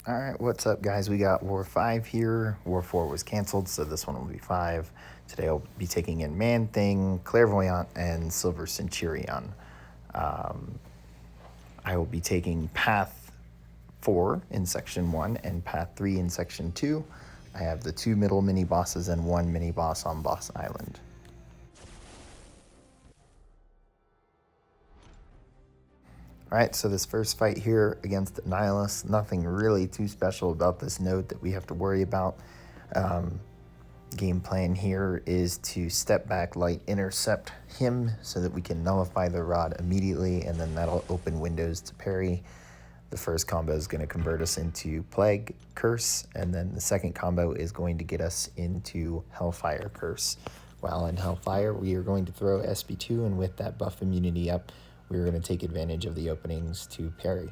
Alright, what's up guys? We got War 5 here. War 4 was cancelled, so this one will be 5. Today I'll be taking in Man-Thing, Clairvoyant, and Silver Centurion. I will be taking Path 4 in Section 1 and Path 3 in Section 2. I have the 2 middle mini-bosses and 1 mini-boss on Boss Island. Alright, so this first fight here against Nihilus, nothing really too special about this node that we have to worry about. Game plan here is to step back, light, intercept him so that we can nullify the rod immediately, and then that'll open windows to parry. The first combo is going to convert us into Plague Curse, and then the second combo is going to get us into Hellfire Curse. While in Hellfire, we are going to throw SB2, and with that buff immunity up, we're going to take advantage of the openings to parry.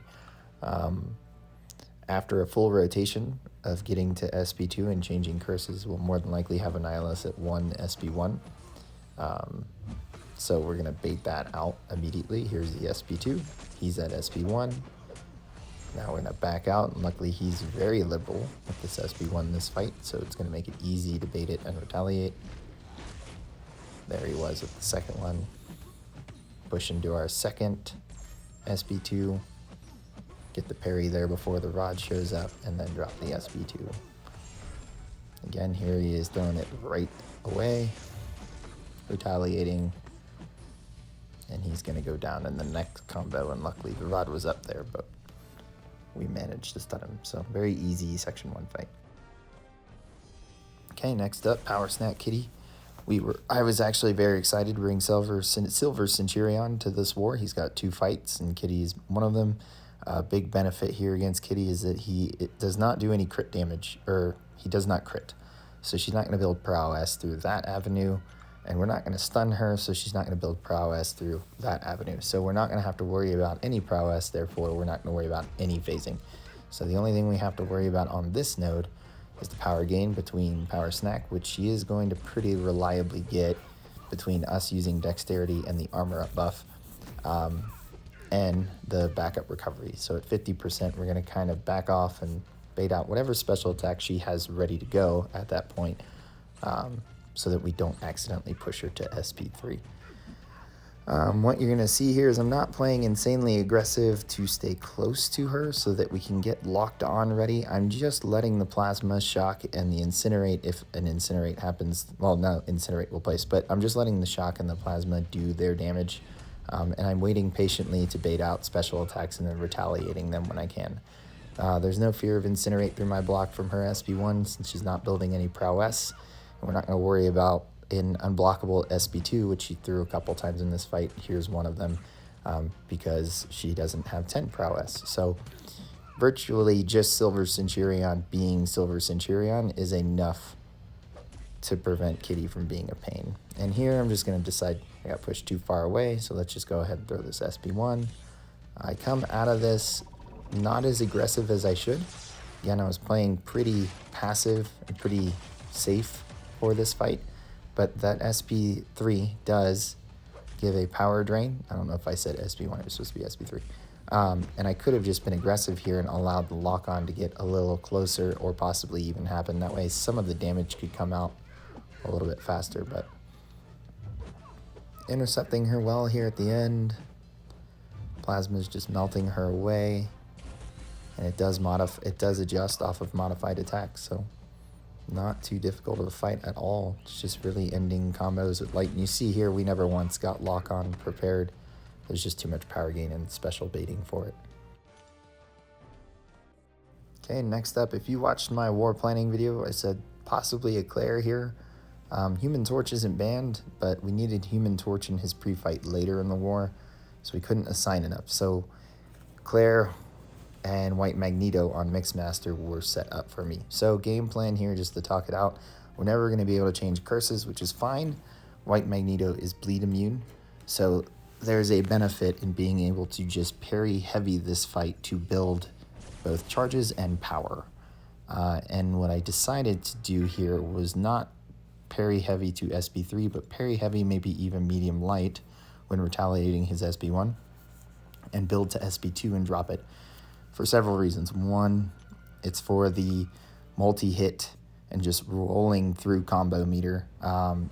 After a full rotation of getting to SB2 and changing curses, we'll more than likely have Annihilus at 1 SB1. So we're going to bait that out immediately. Here's the SB2. He's at SB1. Now we're going to back out, and luckily he's very liberal with this SB1 this fight, so it's going to make it easy to bait it and retaliate. There he was with the second one. Push into our second SB2, get the parry there before the rod shows up, and then drop the SB2. Again, here he is throwing it right away, retaliating, and he's going to go down in the next combo, and luckily the rod was up there, but we managed to stun him, so very easy Section 1 fight. Okay, next up, Power Snack Kitty. I was actually very excited to bring Silver Centurion to this war. He's got 2 fights, and Kitty is one of them. Big benefit here against Kitty is that it does not do any crit damage, or he does not crit. So she's not going to build prowess through that avenue, and we're not going to stun her, so she's not going to build prowess through that avenue. So we're not going to have to worry about any prowess, therefore we're not going to worry about any phasing. So the only thing we have to worry about on this node is the power gain between Power Snack, which she is going to pretty reliably get between us using Dexterity and the Armor Up buff, and the backup recovery. So at 50%, we're going to kind of back off and bait out whatever special attack she has ready to go at that point, so that we don't accidentally push her to SP3. What you're going to see here is I'm not playing insanely aggressive to stay close to her so that we can get locked on ready. I'm just letting the Plasma Shock and the Incinerate, if an Incinerate happens, well, no, Incinerate will place, but I'm just letting the Shock and the Plasma do their damage, and I'm waiting patiently to bait out special attacks and then retaliating them when I can. There's no fear of Incinerate through my block from her SB1 since she's not building any prowess, and we're not going to worry about in unblockable SB2, which she threw a couple times in this fight. Here's one of them, because she doesn't have 10 prowess. So virtually just Silver Centurion being Silver Centurion is enough to prevent Kitty from being a pain. And here I'm just going to decide I got pushed too far away, so let's just go ahead and throw this SB1. I come out of this not as aggressive as I should. Again, I was playing pretty passive and pretty safe for this fight. But that SP3 does give a power drain. I don't know if I said SP1, it was supposed to be SP3. And I could have just been aggressive here and allowed the lock-on to get a little closer or possibly even happen. That way some of the damage could come out a little bit faster, but intercepting her well here at the end. Plasma's just melting her away. And it does adjust off of modified attacks, so not too difficult of a fight at all. It's just really ending combos with light. And you see here, we never once got lock-on prepared. There's just too much power gain and special baiting for it. Okay, next up, if you watched my war planning video, I said possibly a Claire here. Human Torch isn't banned, but we needed Human Torch in his pre-fight later in the war, so we couldn't assign enough. So Claire and White Magneto on Mixmaster were set up for me. So game plan here, just to talk it out, we're never going to be able to change curses, which is fine. White Magneto is bleed immune, so there's a benefit in being able to just parry heavy this fight to build both charges and power. And what I decided to do here was not parry heavy to SB3, but parry heavy, maybe even medium light when retaliating his SB1, and build to SB2 and drop it for several reasons. One, It's for the multi-hit and just rolling through combo meter,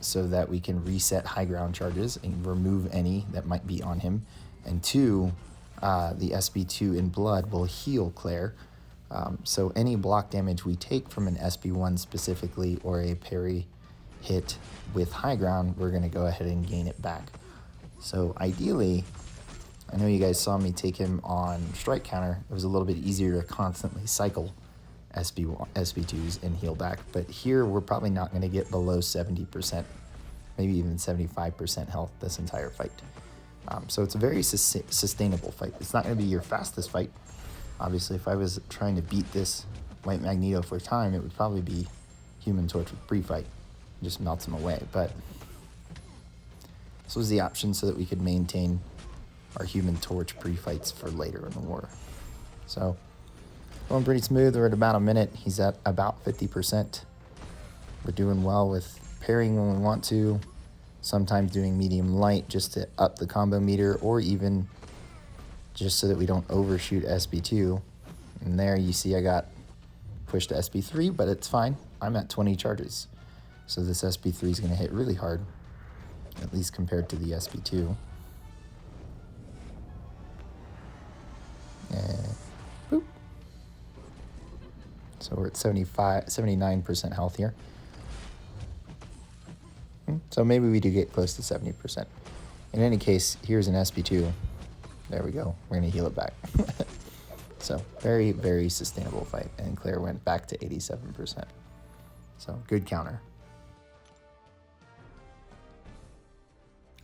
so that we can reset high ground charges and remove any that might be on him. And 2, the SB2 in blood will heal Claire. So any block damage we take from an SB1 specifically, or a parry hit with high ground, we're going to go ahead and gain it back. So ideally, I know you guys saw me take him on strike counter. It was a little bit easier to constantly cycle SB2s and heal back. But here, we're probably not going to get below 70%, maybe even 75% health this entire fight. So it's a very sustainable fight. It's not going to be your fastest fight. Obviously, if I was trying to beat this White Magneto for time, it would probably be Human Torch with pre-fight. Just melts him away. But this was the option so that we could maintain our Human Torch pre-fights for later in the war. So, going pretty smooth. We're at about a minute. He's at about 50%. We're doing well with parrying when we want to. Sometimes doing medium light just to up the combo meter, or even just so that we don't overshoot SB2. And there you see I got pushed to SB3, but it's fine. I'm at 20 charges. So this SB3 is going to hit really hard, at least compared to the SB2. And boop. So we're at 79% health here. So maybe we do get close to 70%. In any case, here's an SB2. There we go. We're going to heal it back. So very, very sustainable fight. And Claire went back to 87%. So good counter.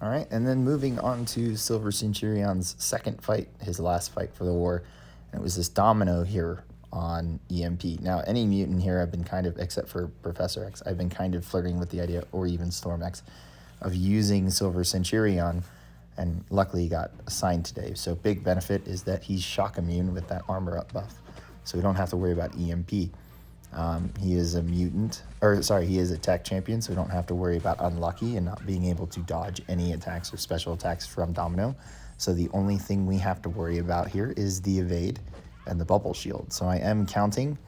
All right, and then moving on to Silver Centurion's second fight, his last fight for the war. And it was this Domino here on EMP. Now, any mutant here, I've been kind of, except for Professor X, I've been kind of flirting with the idea, or even Storm X, of using Silver Centurion, and luckily he got assigned today. So big benefit is that he's shock immune with that armor up buff, so we don't have to worry about EMP. He is a mutant, or sorry, he is a tech champion, so we don't have to worry about unlucky and not being able to dodge any attacks or special attacks from Domino. So the only thing we have to worry about here is the evade and the bubble shield. So I am counting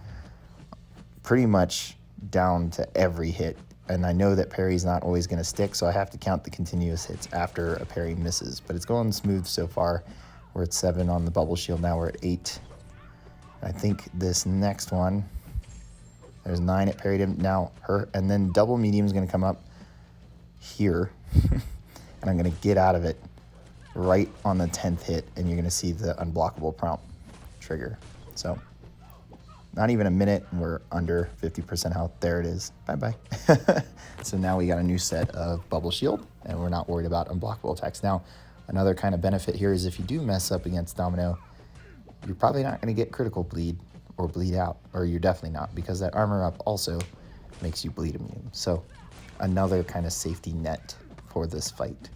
pretty much down to every hit. And I know that parry's not always going to stick, so I have to count the continuous hits after a parry misses. But it's going smooth so far. We're at 7 on the bubble shield. Now we're at 8. I think this next one, there's 9 at parried him. Now her, and then double medium is going to come up here. And I'm going to get out of it right on the 10th hit. And you're going to see the unblockable prompt trigger. So not even a minute, and we're under 50% health. There it is. Bye-bye. So now we got a new set of bubble shield, and we're not worried about unblockable attacks. Now, another kind of benefit here is if you do mess up against Domino, you're probably not going to get critical bleed or bleed out, or you're definitely not, because that armor up also makes you bleed immune. So another kind of safety net for this fight.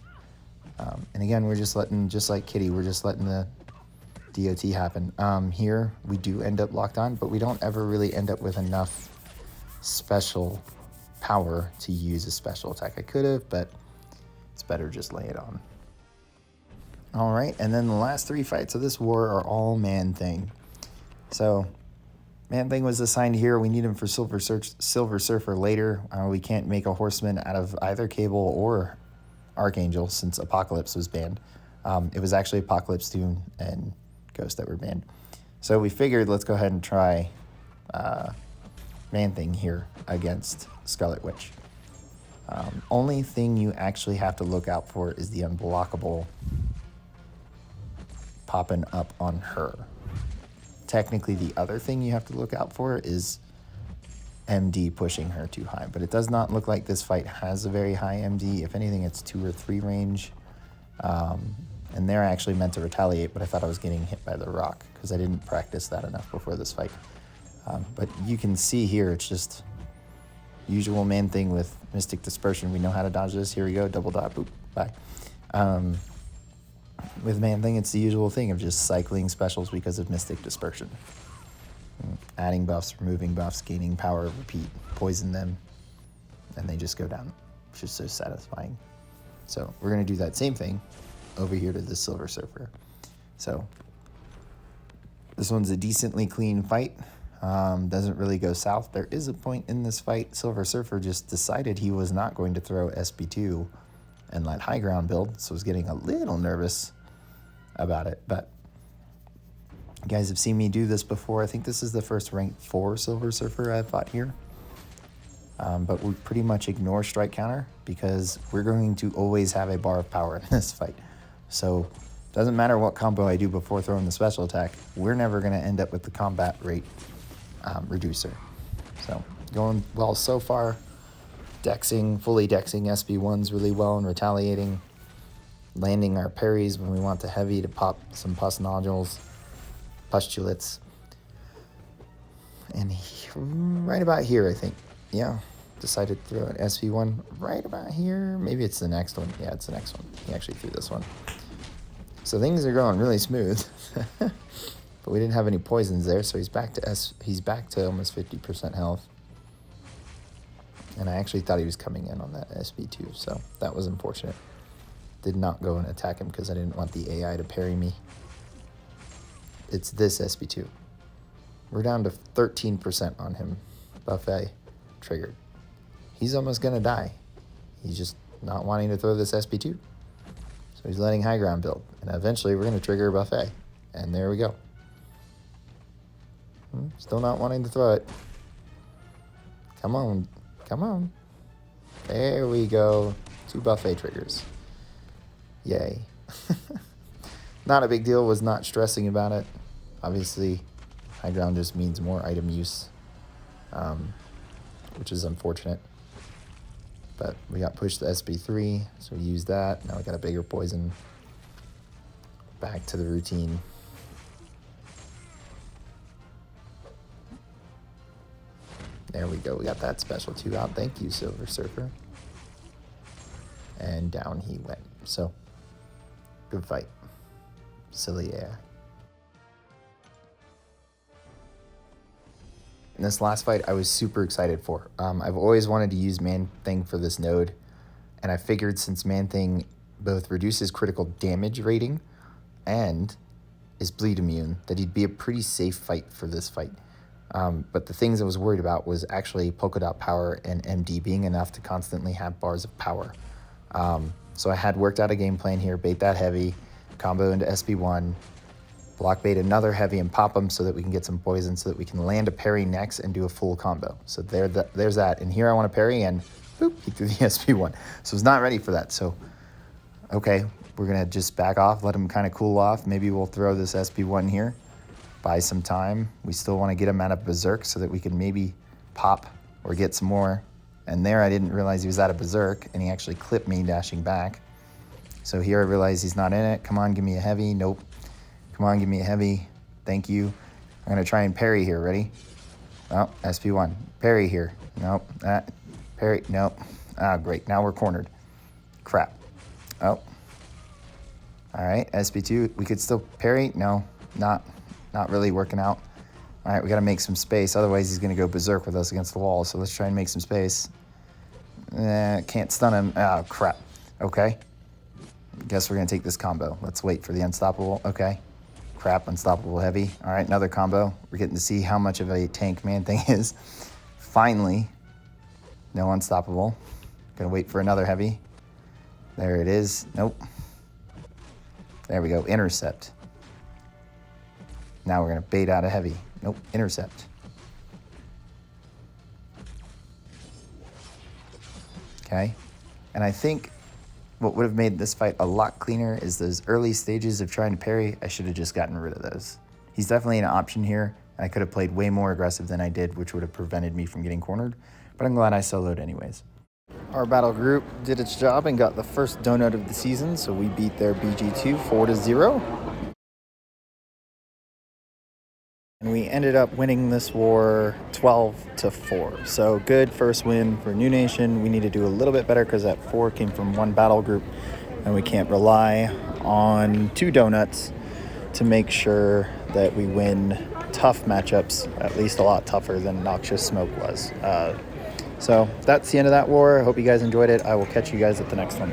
And again, we're just letting, just like Kitty, we're just letting the DOT happen. Here, we do end up locked on, but we don't ever really end up with enough special power to use a special attack. I could have, but it's better just lay it on. All right, and then the last 3 fights of this war are all Man-Thing. So, Man-Thing was assigned here. We need him for Silver Surfer later. We can't make a Horseman out of either Cable or Archangel since Apocalypse was banned. It was actually Apocalypse, Doom, and Ghost that were banned. So we figured let's go ahead and try Man-Thing here against Scarlet Witch. Only thing you actually have to look out for is the unblockable popping up on her. Technically, the other thing you have to look out for is MD pushing her too high, but it does not look like this fight has a very high MD. If anything, it's 2 or 3 range. And they're actually meant to retaliate, but I thought I was getting hit by the rock because I didn't practice that enough before this fight. But you can see here, it's just usual Man-Thing with Mystic Dispersion. We know how to dodge this. Here we go, double dot, boop, bye. With Man-Thing, it's the usual thing of just cycling specials because of Mystic Dispersion. Adding buffs, removing buffs, gaining power, repeat, poison them, and they just go down. It's just so satisfying. So we're going to do that same thing over here to the Silver Surfer. So this one's a decently clean fight. Doesn't really go south. There is a point in this fight. Silver Surfer just decided he was not going to throw SB2 and let high ground build, so I was getting a little nervous about it. But you guys have seen me do this before. I think this is the first rank 4 Silver Surfer I've fought here. But we pretty much ignore strike counter because we're going to always have a bar of power in this fight. So doesn't matter what combo I do before throwing the special attack, we're never going to end up with the combat rate reducer. So going well so far. Fully dexing SB1s really well and retaliating. Landing our parries when we want the heavy to pop some pus nodules, pustulates. And right about here, I think. Yeah, decided to throw an SB1 right about here. Maybe it's the next one. Yeah, it's the next one. He actually threw this one. So things are going really smooth. But we didn't have any poisons there, so he's back to almost 50% health. And I actually thought he was coming in on that SB2, so that was unfortunate. Did not go and attack him because I didn't want the AI to parry me. It's this SB2. We're down to 13% on him. Buffet triggered. He's almost going to die. He's just not wanting to throw this SB2. So he's letting high ground build. And eventually we're going to trigger Buffet. And there we go. Still not wanting to throw it. Come on. Come on. There we go. 2 Buffet triggers. Yay. Not a big deal. Was not stressing about it. Obviously, high ground just means more item use, which is unfortunate. But we got pushed to SB3, so we used that. Now we got a bigger poison. Back to the routine. There we go. We got that special 2 out. Thank you, Silver Surfer. And down he went. So, good fight. Silly AI. In this last fight, I was super excited for. I've always wanted to use Man-Thing for this node, and I figured since Man-Thing both reduces critical damage rating and is bleed immune, that he'd be a pretty safe fight for this fight. But the things I was worried about was actually polka dot power and MD being enough to constantly have bars of power. So I had worked out a game plan here, bait that heavy, combo into SB1, block bait another heavy and pop them so that we can get some poison so that we can land a parry next and do a full combo. So there's that. And here I want to parry and boop, he threw the SB1. So I was not ready for that. So, okay, we're going to just back off, let him kind of cool off. Maybe we'll throw this SB1 here. Buy some time. We still want to get him out of Berserk so that we can maybe pop or get some more. And there I didn't realize he was out of Berserk, and he actually clipped me dashing back. So here I realize he's not in it. Come on, give me a heavy. Nope. Come on, give me a heavy. Thank you. I'm going to try and parry here. Ready? Oh, SP1. Parry here. Nope. Parry. Nope. Ah, great. Now we're cornered. Crap. Oh. All right, SP2. We could still parry. No, not really working out. All right, we got to make some space. Otherwise, he's going to go berserk with us against the wall. So let's try and make some space. Can't stun him. Oh, crap. Okay. Guess we're going to take this combo. Let's wait for the unstoppable. Okay. Crap, unstoppable heavy. All right, another combo. We're getting to see how much of a tank Man-Thing is. Finally. No unstoppable. Going to wait for another heavy. There it is. Nope. There we go. Intercept. Now we're going to bait out a heavy. Nope, intercept. Okay. And I think what would have made this fight a lot cleaner is those early stages of trying to parry. I should have just gotten rid of those. He's definitely an option here. I could have played way more aggressive than I did, which would have prevented me from getting cornered. But I'm glad I soloed anyways. Our battle group did its job and got the first donut of the season, so we beat their BG2 4-0. And we ended up winning this war 12-4. So good first win for New Nation. We need to do a little bit better because that 4 came from one battle group, and we can't rely on 2 donuts to make sure that we win tough matchups, at least a lot tougher than Noxious Smoke was. So that's the end of that war. I hope you guys enjoyed it. I will catch you guys at the next one.